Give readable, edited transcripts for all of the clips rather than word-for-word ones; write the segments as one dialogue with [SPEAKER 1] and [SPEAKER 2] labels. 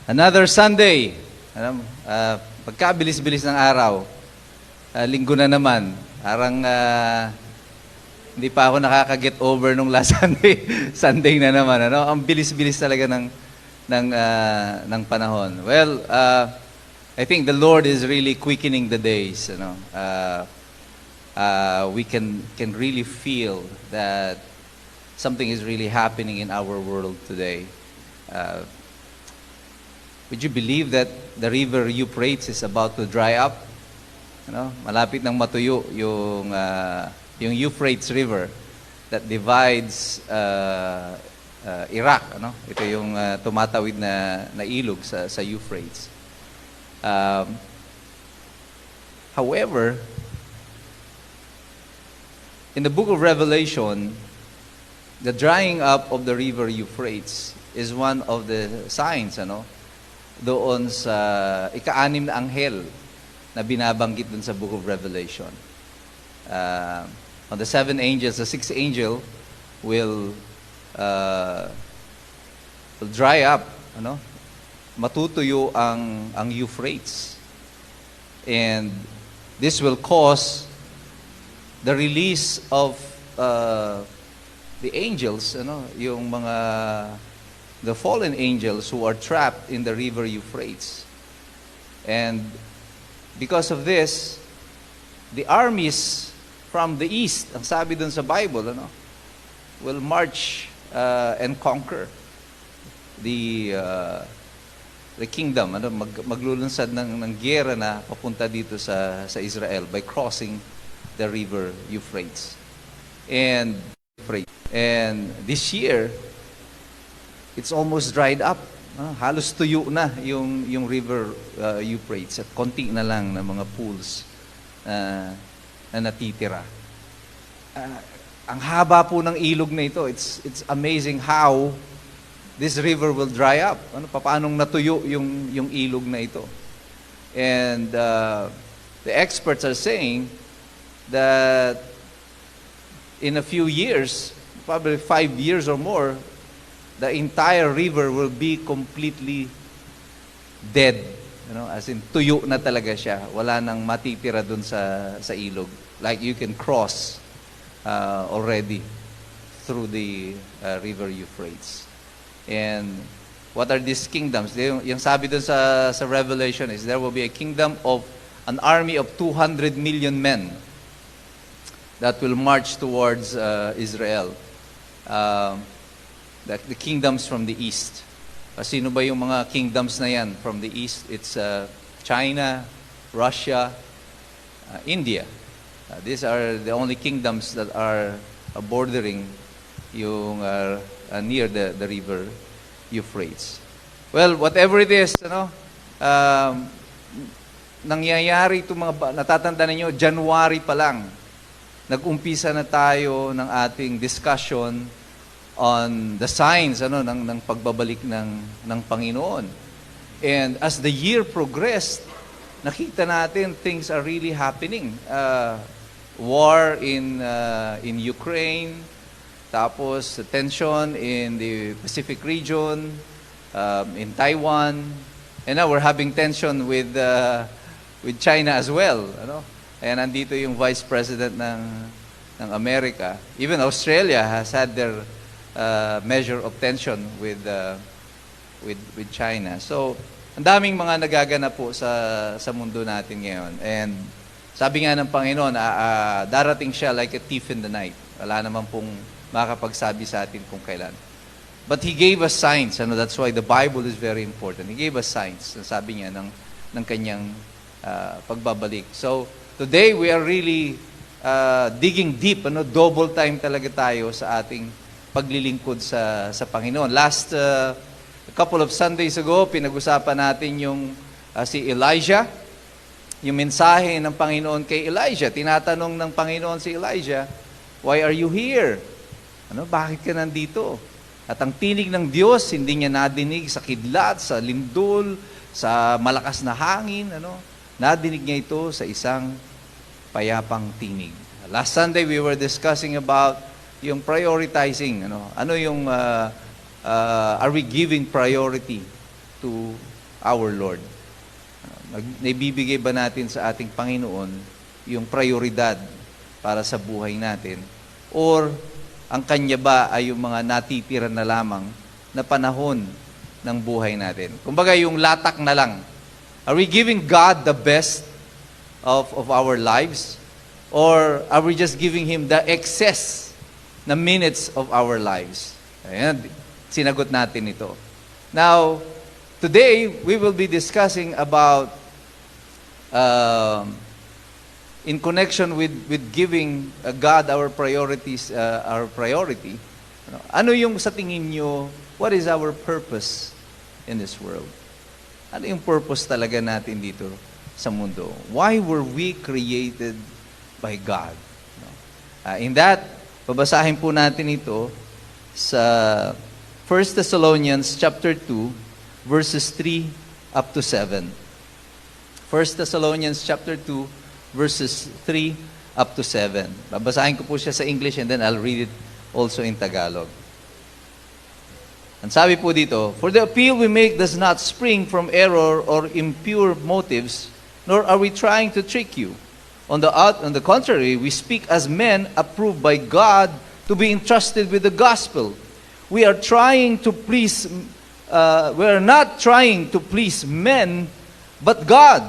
[SPEAKER 1] Another Sunday. Pagkabilis-bilis ng araw. Linggo na naman. Parang hindi pa ako nakaka-get over nung last Sunday. Sunday na naman. Ang bilis-bilis talaga ng panahon. Well, I think the Lord is really quickening the days. We can really feel that something is really happening in our world today. Would you believe that the river Euphrates is about to dry up? Malapit nang matuyo yung Euphrates River that divides Iraq. Ito yung tumatawid na ilog sa Euphrates. However, in the book of Revelation, the drying up of the river Euphrates is one of the signs, doon sa ika-6 na anghel na binabanggit doon sa book of Revelation. On the 7 angels, the 6th angel will dry up, matutuyo ang Euphrates. And this will cause the release of the angels, yung the fallen angels who are trapped in the river Euphrates. And because of this, the armies from the east, ang sabi dun sa Bible, will march and conquer the kingdom. Maglulunsad ng giyera na papunta dito sa Israel by crossing the river Euphrates. And this year, it's almost dried up. Halos tuyo na yung river Euphrates at konti na lang na mga pools na natitira. Ang haba po ng ilog na ito. It's amazing how this river will dry up. Paanong natuyo yung ilog na ito. And the experts are saying that in a few years, probably 5 years or more, the entire river will be completely dead. As in, tuyo na talaga siya. Wala nang matitira dun sa ilog. Like you can cross already through the river Euphrates. And what are these kingdoms? Yung sabi dun sa Revelation is there will be a kingdom of an army of 200 million men that will march towards Israel. The kingdoms from the east. Sino ba yung mga kingdoms na yan from the east? It's China, Russia, India. These are the only kingdoms that are bordering yung near the river Euphrates. Well, whatever it is, nangyayari itong natatanda ninyo, January pa lang, nag-umpisa na tayo ng ating discussion on the signs ng pagbabalik ng Panginoon. And as the year progressed, nakita natin things are really happening. War in Ukraine, tapos tension in the Pacific region, in Taiwan, and now we're having tension with China as well. Ayan, nandito yung Vice President ng Amerika. Even Australia has had their measure of tension with China. So, ang daming mga nagaganap po sa mundo natin ngayon. And sabi nga ng Panginoon, darating siya like a thief in the night. Wala naman pong makakapagsabi sa atin kung kailan. But He gave us signs. That's why the Bible is very important. He gave us signs. Sabi niya ng kanyang pagbabalik. So, today we are really digging deep. Double time talaga tayo sa ating paglilingkod sa Panginoon. Last a couple of Sundays ago, pinag-usapan natin yung si Elijah, yung mensahe ng Panginoon kay Elijah. Tinatanong ng Panginoon si Elijah, "Why are you here?" Bakit ka nandito? At ang tinig ng Diyos, hindi niya nadinig sa kidlat, sa lindol, sa malakas na hangin. Nadinig niya ito sa isang payapang tinig. Last Sunday, we were discussing about yung prioritizing, are we giving priority to our Lord? Naibibigay ba natin sa ating Panginoon yung prioridad para sa buhay natin? Or ang Kanya ba ay yung mga natitira na lamang na panahon ng buhay natin? Kumbaga yung latak na lang. Are we giving God the best of our lives? Or are we just giving Him the excess na minutes of our lives? Ayan, sinagot natin ito. Now, today, we will be discussing about, in connection with giving God our priorities, our priority, ano yung sa tingin nyo, what is our purpose in this world? Ano yung purpose talaga natin dito sa mundo? Why were we created by God? In that, babasahin po natin ito sa 1 Thessalonians chapter 2, verses 3 up to 7. 1 Thessalonians chapter 2, verses 3 up to 7. Babasahin ko po siya sa English and then I'll read it also in Tagalog. Ang sabi po dito, "For the appeal we make does not spring from error or impure motives, nor are we trying to trick you. On the contrary, we speak as men approved by God to be entrusted with the gospel. We are not trying to please men, but God,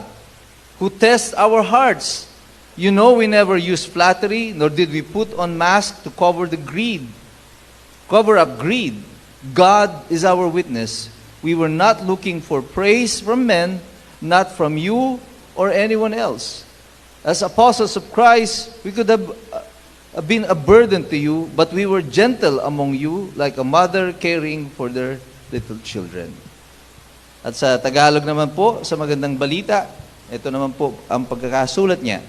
[SPEAKER 1] who tests our hearts. You know we never use flattery, nor did we put on masks to cover up greed. God is our witness. We were not looking for praise from men, not from you or anyone else. As apostles of Christ, we could have been a burden to you, but we were gentle among you, like a mother caring for their little children." At sa Tagalog naman po, sa magandang balita, ito naman po ang pagkakasulat niya.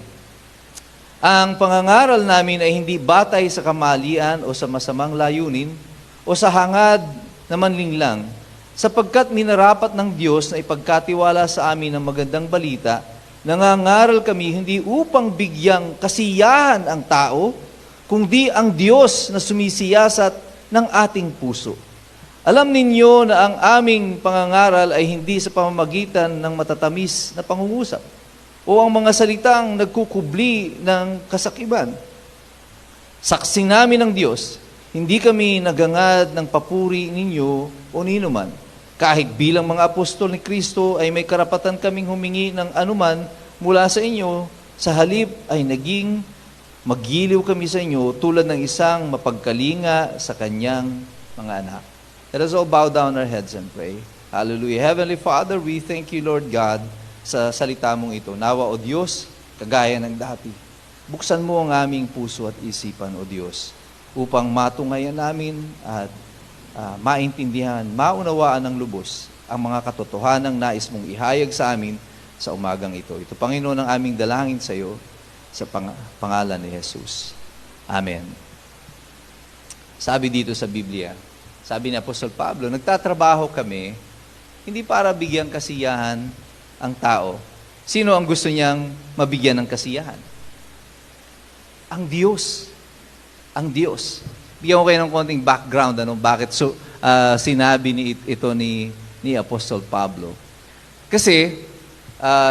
[SPEAKER 1] "Ang pangangaral namin ay hindi batay sa kamalian o sa masamang layunin o sa hangad na manlinlang, sapagkat minarapat ng Diyos na ipagkatiwala sa amin ang magandang balita. Nangangaral kami hindi upang bigyang kasiyahan ang tao, kundi ang Diyos na sumisiyasat ng ating puso. Alam ninyo na ang aming pangangaral ay hindi sa pamamagitan ng matatamis na pangungusap o ang mga salitang nagkukubli ng kasakiman. Saksi namin ng Diyos, hindi kami nagangad ng papuri ninyo o ninuman. Kahit bilang mga apostol ni Kristo ay may karapatan kaming humingi ng anuman mula sa inyo, sa halip ay naging magiliw kami sa inyo tulad ng isang mapagkalinga sa kanyang mga anak." Let us all bow down our heads and pray. Hallelujah. Heavenly Father, we thank you, Lord God, sa salita mong ito. Nawa, O Diyos, kagaya ng dati, buksan mo ang aming puso at isipan, O Diyos, upang matungayan namin at maintindihan, maunawaan ng lubos ang mga katotohanang nais mong ihayag sa amin sa umagang ito. Ito, Panginoon, ang aming dalangin sa iyo sa pangalan ni Jesus. Amen. Sabi dito sa Biblia, sabi ni Apostol Pablo, nagtatrabaho kami hindi para bigyan kasiyahan ang tao. Sino ang gusto niyang mabigyan ng kasiyahan? Ang Diyos. Ang Diyos. Bigyan ko kayo ng konting background, bakit sinabi ito ni Apostol Pablo. Kasi,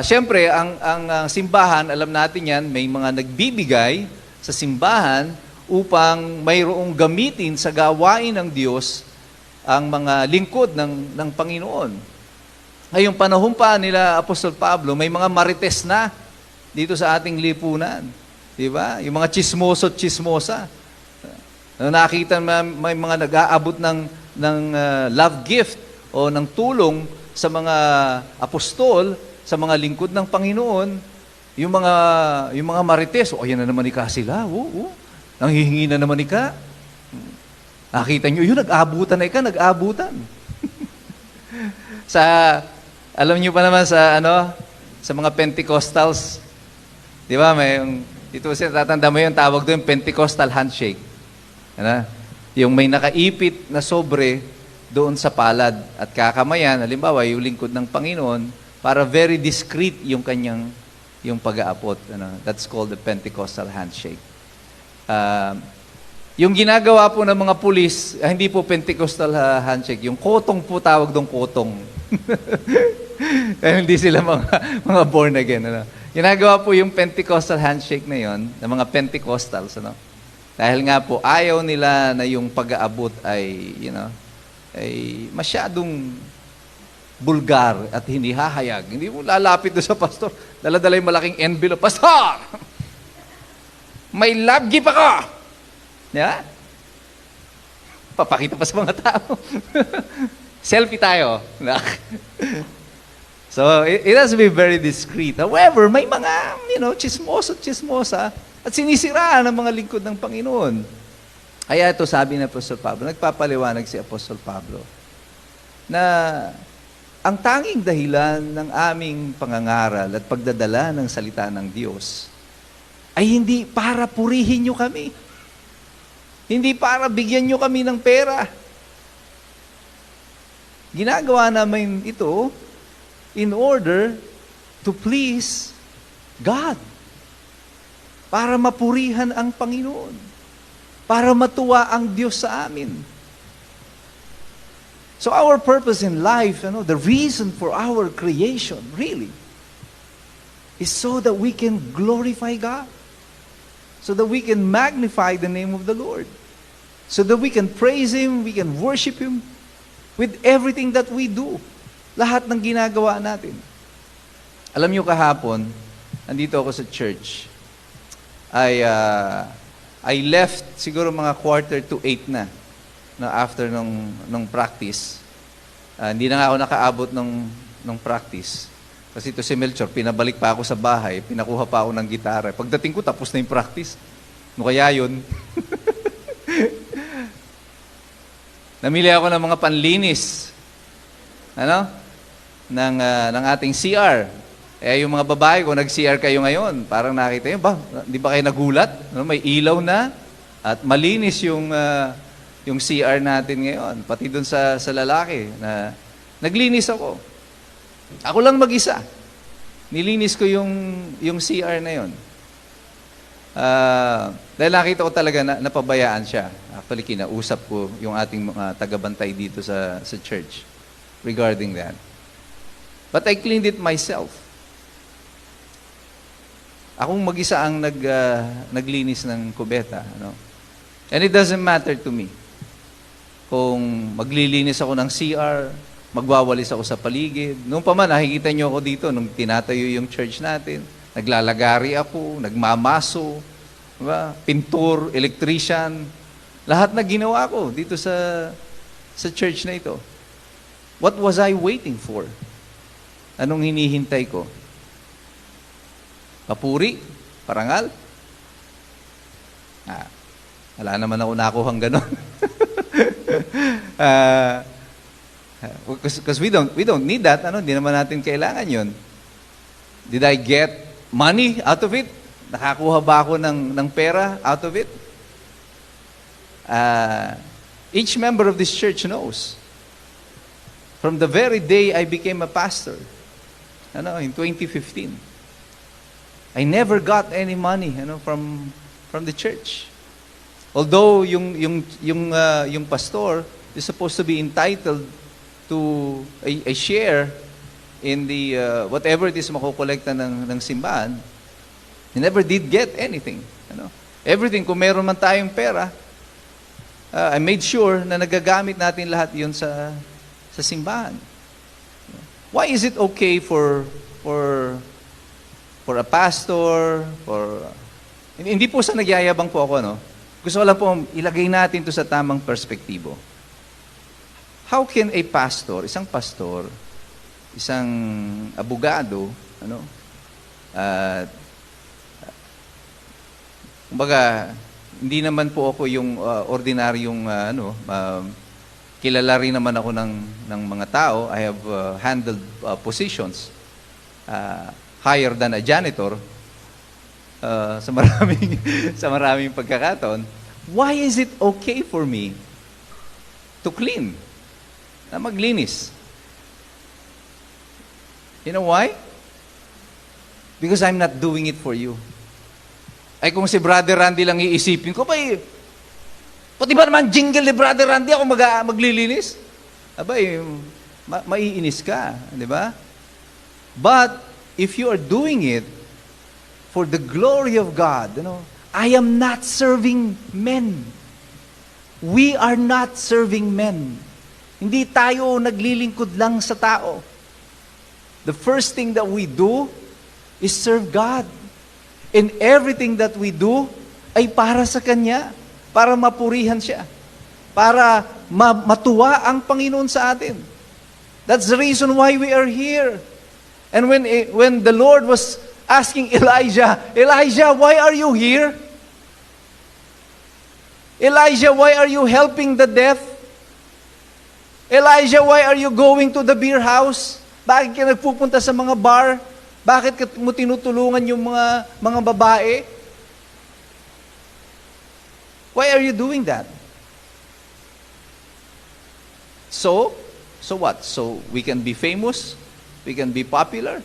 [SPEAKER 1] siyempre, ang simbahan, alam natin yan, may mga nagbibigay sa simbahan upang mayroong gamitin sa gawain ng Diyos ang mga lingkod ng Panginoon. Ngayong panahon pa nila Apostol Pablo, may mga marites na dito sa ating lipunan. Di ba? Yung mga chismoso at chismosa. Nakita may mga nag-aabot ng love gift o ng tulong sa mga apostol, sa mga lingkod ng Panginoon, yung mga marites, ayan na naman ika sila, nanghihingi na naman ika. Nakita nyo, yun, nag-abutan na ika, nag-abutan. Alam nyo pa naman sa mga Pentecostals, di ba, ito tatanda mo yung tawag doon, Pentecostal handshake. Ano? Yung may nakaipit na sobre doon sa palad at kakamayan, halimbawa, yung lingkod ng Panginoon, para very discreet yung pag-aapot. That's called the Pentecostal handshake. Yung ginagawa po ng mga pulis, hindi po Pentecostal handshake, yung kotong po tawag doon kotong. Dahil hindi sila mga born again. Ano? Ginagawa po yung Pentecostal handshake na yon ng mga Pentecostals. Ano? Dahil nga po, ayaw nila na yung pag-aabot ay, ay masyadong bulgar at hindi hahayag. Hindi mo lalapit doon sa pastor. Dala-dala yung malaking envelope. Pastor! May love gift ako! Yeah? Papakita pa sa mga tao. Selfie tayo. So, it has to be very discreet. However, may mga, chismosa at sinisiraan ng mga lingkod ng Panginoon. Kaya ito sabi ng Apostol Pablo, nagpapaliwanag si Apostol Pablo, na ang tanging dahilan ng aming pangangaral at pagdadala ng salita ng Diyos ay hindi para purihin nyo kami. Hindi para bigyan nyo kami ng pera. Ginagawa namin ito in order to please God. Para mapurihan ang Panginoon. Para matuwa ang Diyos sa amin. So our purpose in life, the reason for our creation, really, is so that we can glorify God. So that we can magnify the name of the Lord. So that we can praise Him, we can worship Him with everything that we do. Lahat ng ginagawa natin. Alam niyo kahapon, andito ako sa church, I left siguro mga 7:45 na after nung practice. Hindi na nga ako nakaabot nung practice. Kasi ito si Melchor, pinabalik pa ako sa bahay, pinakuha pa ako ng gitara. Pagdating ko, tapos na yung practice. Ano kaya yun? Namili ako ng mga panlinis. Ng ating CR. Yung mga babae, kung nag-CR kayo ngayon, parang nakita yun, di ba kayo nagulat? May ilaw na at malinis yung CR natin ngayon. Pati dun sa lalaki na naglinis ako. Ako lang mag-isa. Nilinis ko yung CR na yun. Dahil nakita ko talaga na napabayaan siya. Actually, kinausap ko yung ating mga tagabantay dito sa church regarding that. But I cleaned it myself. Akong mag-isa ang naglinis ng kubeta. And it doesn't matter to me kung maglilinis ako ng CR, magwawalis ako sa paligid. Noong pa man, nakikita niyo ako dito, nung tinatayo yung church natin, naglalagari ako, nagmamaso, diba? Pintur, electrician, lahat na ginawa ko dito sa church na ito. What was I waiting for? Anong hinihintay ko? Papuri? Parangal? Wala naman ako nakuhang ganon. Because we don't need that. Hindi naman natin kailangan yun. Did I get money out of it? Nakakuha ba ako ng pera out of it? Each member of this church knows. From the very day I became a pastor, in 2015, I never got any money, from the church. Although yung pastor is supposed to be entitled to a share in the whatever it is makukolekta ng simbahan, he never did get anything. Everything, kung meron man tayong pera, I made sure na nagagamit natin lahat yun sa simbahan. Why is it okay for a pastor, hindi po sa nagyayabang po ako, Gusto ko lang po ilagay natin to sa tamang perspektibo. How can a pastor, isang abogado, kumbaga, hindi naman po ako yung ordinaryong, kilala rin naman ako ng mga tao. I have handled positions higher than a janitor sa maraming pagkakataon. Why is it okay for me to clean? Na maglinis? You know why? Because I'm not doing it for you. Ay kung si Brother Randy lang iisipin ko, pati ba naman jingle ni Brother Randy ako maglilinis? Abay, maiinis ka, di ba? But if you are doing it for the glory of God, I am not serving men. We are not serving men. Hindi tayo naglilingkod lang sa tao. The first thing that we do is serve God. And everything that we do ay para sa Kanya, para mapurihan siya, para matuwa ang Panginoon sa atin. That's the reason why we are here. And when the Lord was asking Elijah, why are you here? Elijah, why are you helping the deaf? Elijah, why are you going to the beer house? Bakit ka nagpupunta sa mga bar? Bakit mo tinutulungan yung mga babae? Why are you doing that? So what? So we can be famous? We can be popular?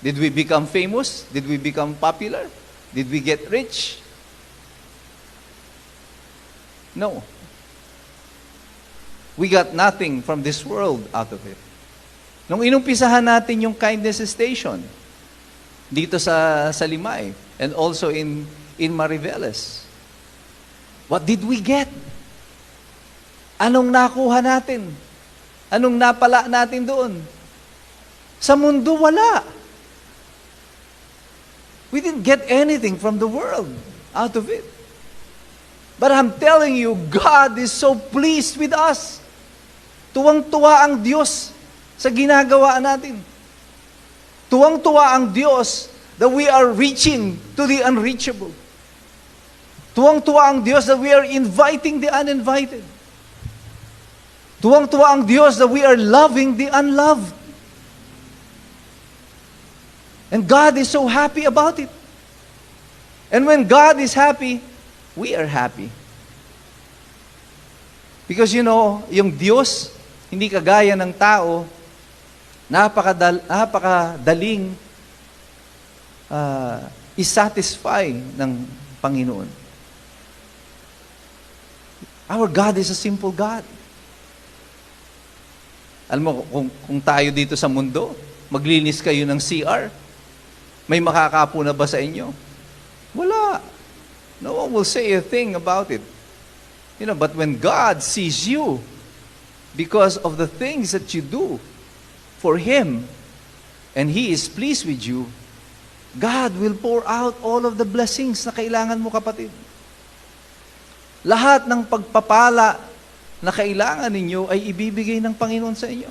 [SPEAKER 1] Did we become famous? Did we become popular? Did we get rich? No. We got nothing from this world out of it. Nung inumpisahan natin yung Kindness Station, dito sa Limay, and also in Mariveles, what did we get? Anong nakuha natin? Anong napala natin doon? Sa mundo, wala. We didn't get anything from the world out of it. But I'm telling you, God is so pleased with us. Tuwang-tuwa ang Diyos sa ginagawa natin. Tuwang-tuwa ang Diyos that we are reaching to the unreachable. Tuwang-tuwa ang Diyos that we are inviting the uninvited. Tuwang-tuwa ang Diyos that we are loving the unloved. And God is so happy about it. And when God is happy, we are happy. Because yung Diyos, hindi kagaya ng tao, napakadaling isatisfy ng Panginoon. Our God is a simple God. Alam mo, kung tayo dito sa mundo, maglinis kayo ng CR, may makakapo na ba sa inyo? Wala. No one will say a thing about it. But when God sees you, because of the things that you do for Him, and He is pleased with you, God will pour out all of the blessings na kailangan mo, kapatid. Lahat ng pagpapala na kailangan ninyo ay ibibigay ng Panginoon sa inyo.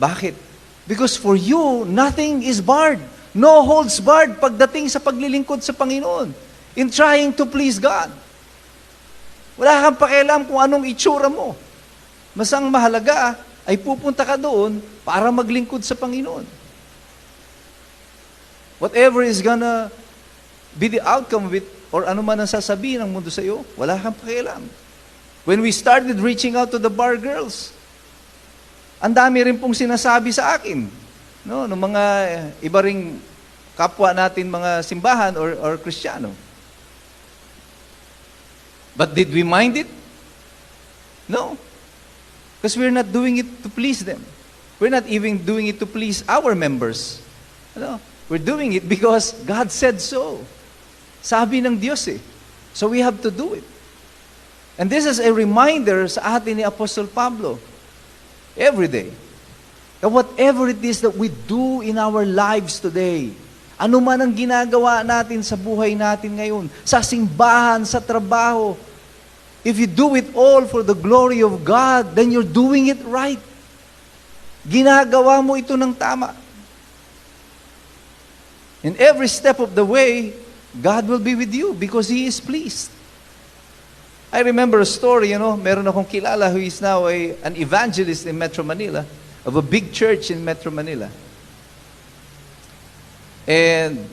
[SPEAKER 1] Bakit? Because for you, nothing is barred. No holds barred pagdating sa paglilingkod sa Panginoon in trying to please God. Wala kang pakialam kung anong itsura mo. Masang mahalaga ay pupunta ka doon para maglingkod sa Panginoon. Whatever is gonna be the outcome of it, or ano man ang sasabihin ng mundo sa iyo, wala kang pakialam. When we started reaching out to the bar girls, ang dami rin pong sinasabi sa akin, ng mga iba ring kapwa natin mga simbahan or Kristiyano. But did we mind it? No. Because we're not doing it to please them. We're not even doing it to please our members. We're doing it because God said so. Sabi ng Diyos eh. So we have to do it. And this is a reminder sa atin ni Apostol Pablo every day. That whatever it is that we do in our lives today, ano man ang ginagawa natin sa buhay natin ngayon, sa simbahan, sa trabaho, if you do it all for the glory of God, then you're doing it right. Ginagawa mo ito ng tama. In every step of the way, God will be with you because He is pleased. I remember a story, meron akong kilala who is now an evangelist in Metro Manila, of a big church in Metro Manila. And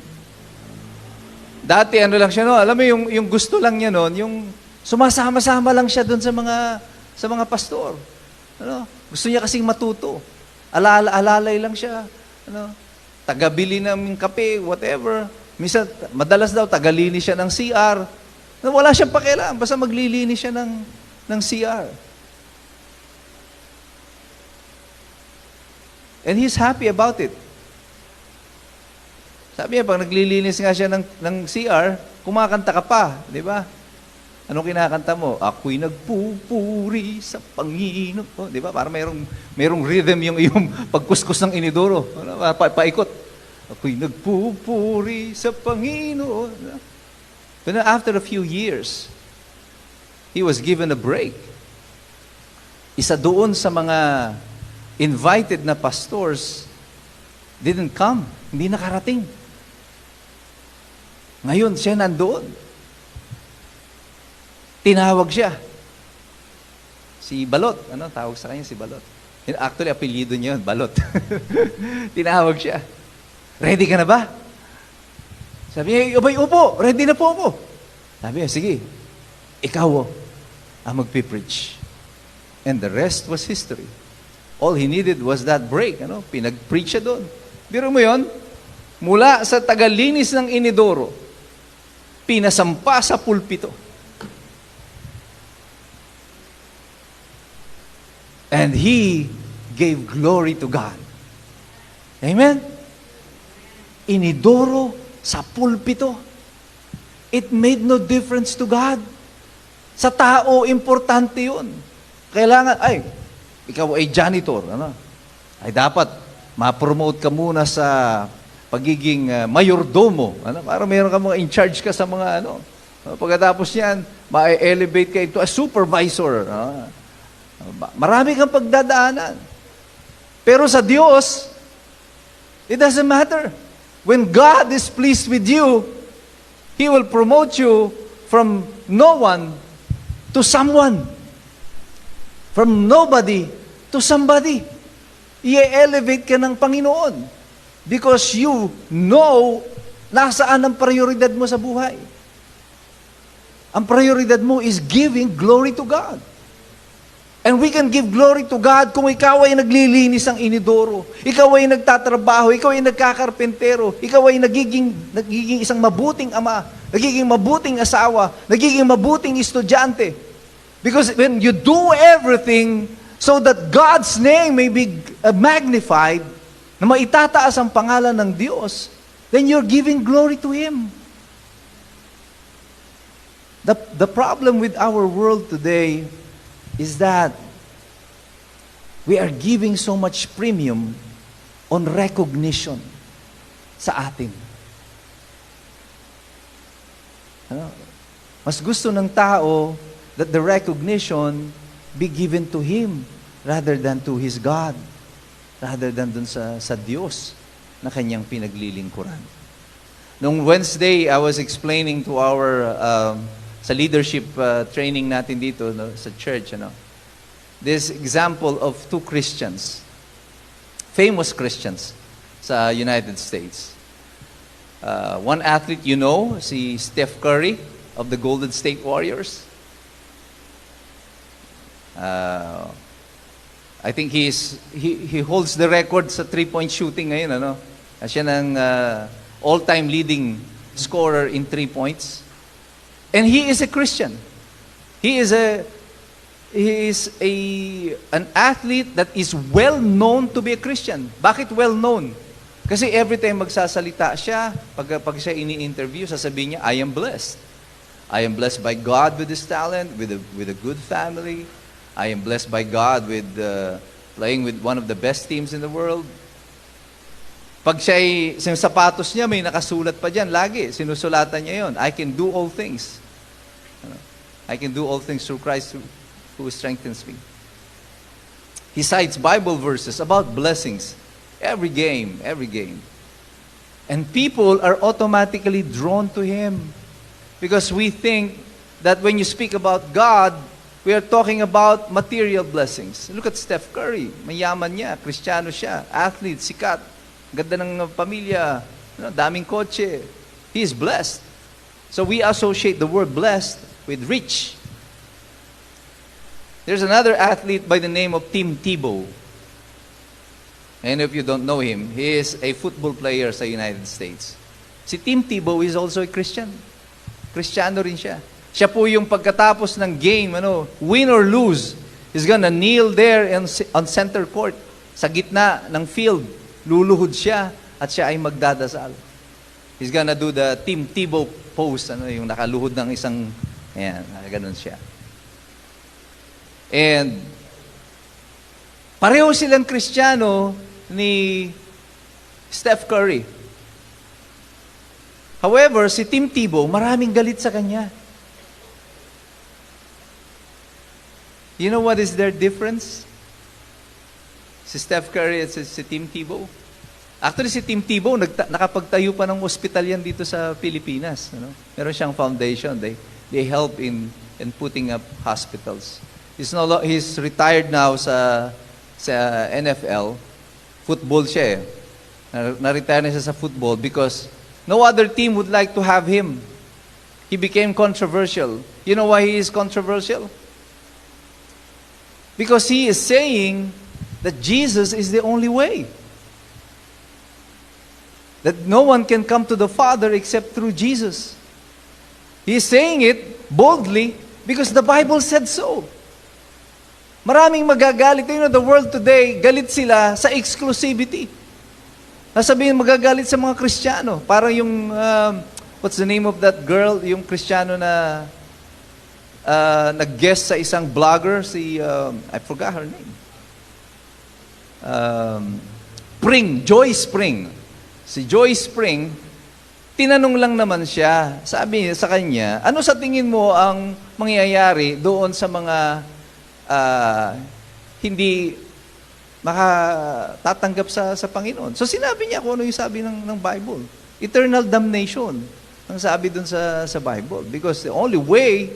[SPEAKER 1] dati lang siya, alam mo yung gusto lang niya noon, yung sumasama-sama lang siya doon sa mga pastor. Gusto niya kasing matuto. Alalay lang siya. Tagabili ng kape, whatever. Minsan, madalas daw, tagalinis siya ng CR. Wala siyang pakialam, basta maglilinis siya ng CR. And he's happy about it. Sabi niya, pag naglilinis nga siya ng CR, kumakanta ka pa, di ba? Anong kinakanta mo? Ako'y nagpupuri sa Panginoon. Oh, di ba? Para mayroong rhythm yung iyong pagkuskus ng inidoro. Paikot. Ako'y nagpupuri sa Panginoon. But then after a few years, he was given a break. Isa doon sa mga invited na pastors didn't come. Hindi nakarating. Ngayon, siya nandoon. Tinawag siya. Si Balot. Ano? Tawag sa kanya si Balot. Actually, apelyido niya yun, Balot. Tinawag siya. Ready ka na ba? Sabi niya, abay, upo. Ready na po ako. Sabi niya, sige. Ikaw ang magpipreach. And the rest was history. All he needed was that break. Ano? Pinag-preach siya doon. Biro mo yun? Mula sa tagalinis ng inidoro, pinasampa sa pulpito. And he gave glory to God. Amen? Inidoro sa pulpito. It made no difference to God. Sa tao, importante yun. Kailangan, ikaw ay janitor. Ano? Ay dapat, ma-promote ka muna sa pagiging mayordomo. Ano? Para mayroon ka mga in-charge ka sa mga ano. Pagkatapos yan, ma-elevate ka into a supervisor. Marami kang pagdadaanan. Pero sa Diyos, it doesn't matter. When God is pleased with you, He will promote you from no one to someone. From nobody to somebody. I-elevate ka ng Panginoon. Because you know nasaan ang prioridad mo sa buhay. Ang prioridad mo is giving glory to God. And we can give glory to God kung ikaw ay naglilinis ng inidoro, ikaw ay nagtatrabaho, ikaw ay nagkakarpentero, ikaw ay nagiging isang mabuting ama, nagiging mabuting asawa, nagiging mabuting estudyante. Because when you do everything so that God's name may be magnified, na maitataas ang pangalan ng Diyos, then you're giving glory to Him. The problem with our world today is that we are giving so much premium on recognition sa atin. Ano? Mas gusto ng tao that the recognition be given to him rather than to his God, rather than dun sa Diyos na kanyang pinaglilingkuran. Nung Wednesday, I was explaining to our sa leadership training natin dito sa church, this example of two Christians, famous Christians sa United States. One athlete si Steph Curry of the Golden State Warriors. I think he holds the record sa 3-point shooting ngayon, Siya ng all-time leading scorer in 3 points. And he is a Christian. He is an athlete that is well known to be a Christian. Bakit well known? Kasi every time magsasalita siya, pag siya ini-interview, sasabihin niya, I am blessed. I am blessed by God with His talent, with a good family. I am blessed by God with playing with one of the best teams in the world. Pag siya'y, sa sapatos niya, may nakasulat pa dyan, lagi, sinusulatan niya yon. I can do all things. I can do all things through Christ who strengthens me. He cites Bible verses about blessings. Every game. And people are automatically drawn to him. Because we think that when you speak about God, we are talking about material blessings. Look at Steph Curry. Mayaman niya, Kristiyano siya, athlete, sikat, ganda ng pamilya, daming kotse. He is blessed. So we associate the word blessed with rich. There's another athlete by the name of Tim Tebow. And if you don't know him, he is a football player sa United States. Si Tim Tebow is also a Christian. Kristiyano rin siya. Siya po yung pagkatapos ng game, win or lose, he's gonna kneel there on center court Sa gitna ng field, luluhod siya at siya ay magdadasal. He's gonna do the Tim Tebow pose, yung nakaluhod ng isang, ayan, ganun siya. And pareho silang Kristiyano ni Steph Curry. However, si Tim Tebow, maraming galit sa kanya. You know what is their difference? Si Steph Curry at si Tim Tebow. Actually, si Tim Tebow, nakapagtayo pa ng ospital yan dito sa Pilipinas. Meron siyang foundation. They help in putting up hospitals. He's retired now sa NFL. Football siya eh. Na-retire na siya sa football because no other team would like to have him. He became controversial. You know why he is controversial? Because he is saying that Jesus is the only way. That no one can come to the Father except through Jesus. He is saying it boldly because the Bible said so. Maraming magagalit. You know, the world today, galit sila sa exclusivity. Nasabihin, magagalit sa mga Kristiyano. Parang yung, what's the name of that girl? Yung Kristiyano na nag-guest sa isang blogger, I forgot her name. Joy Spring. Si Joy Spring, tinanong lang naman siya. Sabi sa kanya, ano sa tingin mo ang mangyayari doon sa mga hindi makatatanggap sa Panginoon? So sinabi niya kung ano yung sabi ng Bible. Eternal damnation ang sabi dun sa Bible. Because the only way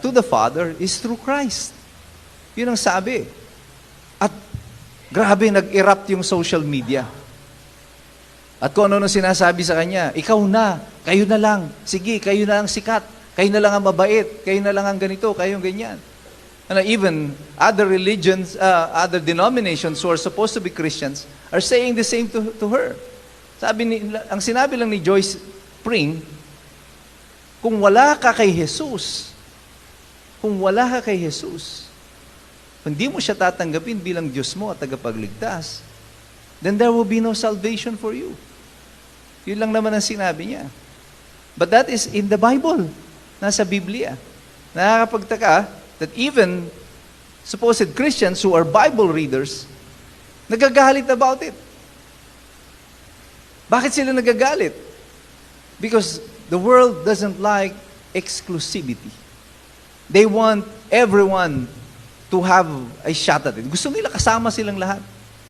[SPEAKER 1] to the Father is through Christ. Yun ang sabi. At grabe, nag-erupt yung social media. At kung ano sinasabi sa kanya, ikaw na, kayo na lang, sige, kayo na lang sikat, kayo na lang ang mabait, kayo na lang ang ganito, kayo ganyan. And even other religions, other denominations who are supposed to be Christians are saying the same to her. Ang sinabi lang ni Joyce Spring, kung wala ka kay Jesus, hindi mo siya tatanggapin bilang Diyos mo at tagapagligtas, then there will be no salvation for you. Yun lang naman ang sinabi niya. But that is in the Bible. Nasa Biblia. Nakakapagtaka that even supposed Christians who are Bible readers, nagagalit about it. Bakit sila nagagalit? Because the world doesn't like exclusivity. They want everyone to have a shot at it. Gusto nila kasama silang lahat.